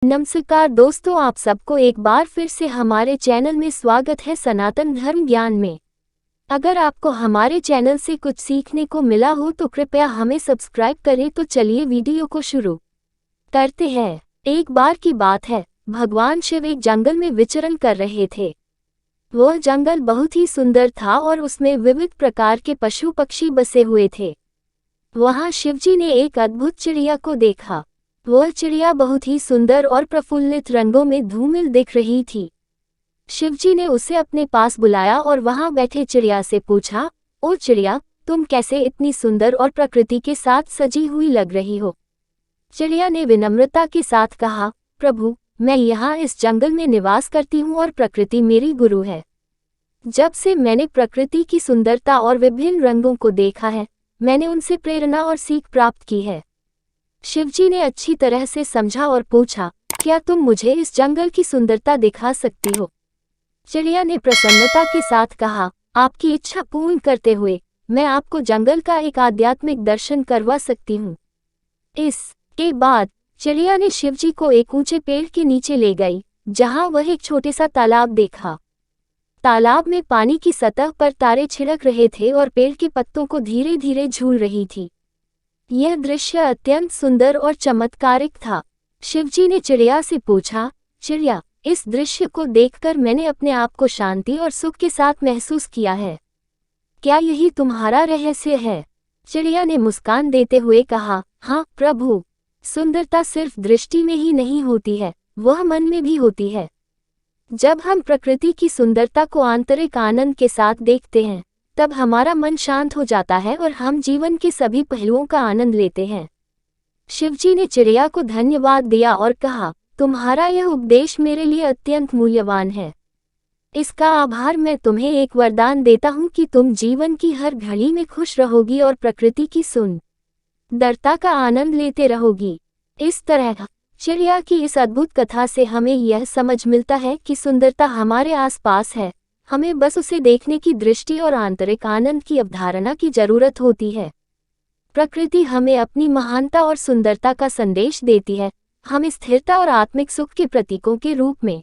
नमस्कार दोस्तों, आप सबको एक बार फिर से हमारे चैनल में स्वागत है सनातन धर्म ज्ञान में। अगर आपको हमारे चैनल से कुछ सीखने को मिला हो तो कृपया हमें सब्सक्राइब करें। तो चलिए वीडियो को शुरू करते हैं। एक बार की बात है, भगवान शिव एक जंगल में विचरण कर रहे थे। वह जंगल बहुत ही सुंदर था और उसमें विविध प्रकार के पशु पक्षी बसे हुए थे। वहां शिवजी ने एक अद्भुत चिड़िया को देखा। वह चिड़िया बहुत ही सुंदर और प्रफुल्लित रंगों में धूमिल दिख रही थी। शिवजी ने उसे अपने पास बुलाया और वहां बैठे चिड़िया से पूछा, ओ चिड़िया, तुम कैसे इतनी सुंदर और प्रकृति के साथ सजी हुई लग रही हो? चिड़िया ने विनम्रता के साथ कहा, प्रभु, मैं यहाँ इस जंगल में निवास करती हूँ और प्रकृति मेरी गुरु है। जब से मैंने प्रकृति की सुंदरता और विभिन्न रंगों को देखा है, मैंने उनसे प्रेरणा और सीख प्राप्त की है। शिवजी ने अच्छी तरह से समझा और पूछा, क्या तुम मुझे इस जंगल की सुंदरता दिखा सकती हो? चिड़िया ने प्रसन्नता के साथ कहा, आपकी इच्छा पूर्ण करते हुए मैं आपको जंगल का एक आध्यात्मिक दर्शन करवा सकती हूँ। इसके बाद चिड़िया ने शिवजी को एक ऊंचे पेड़ के नीचे ले गई, जहाँ वह एक छोटे सा तालाब देखा। तालाब में पानी की सतह पर तारे छिड़क रहे थे और पेड़ के पत्तों को धीरे धीरे झूल रही थी। यह दृश्य अत्यंत सुंदर और चमत्कारिक था। शिवजी ने चिड़िया से पूछा, चिड़िया, इस दृश्य को देखकर मैंने अपने आप को शांति और सुख के साथ महसूस किया है। क्या यही तुम्हारा रहस्य है? चिड़िया ने मुस्कान देते हुए कहा, हाँ प्रभु, सुंदरता सिर्फ दृष्टि में ही नहीं होती है, वह मन में भी होती है। जब हम प्रकृति की सुंदरता को आंतरिक आनंद के साथ देखते हैं, तब हमारा मन शांत हो जाता है और हम जीवन के सभी पहलुओं का आनंद लेते हैं। शिवजी ने चिड़िया को धन्यवाद दिया और कहा, तुम्हारा यह उपदेश मेरे लिए अत्यंत मूल्यवान है। इसका आभार मैं तुम्हें एक वरदान देता हूँ कि तुम जीवन की हर घड़ी में खुश रहोगी और प्रकृति की सुंदरता का आनंद लेते रहोगी। इस तरह चिड़िया की इस अद्भुत कथा से हमें यह समझ मिलता है कि सुंदरता हमारे आसपास है, हमें बस उसे देखने की दृष्टि और आंतरिक आनंद की अवधारणा की जरूरत होती है। प्रकृति हमें अपनी महानता और सुंदरता का संदेश देती है, हमें स्थिरता और आत्मिक सुख के प्रतीकों के रूप में।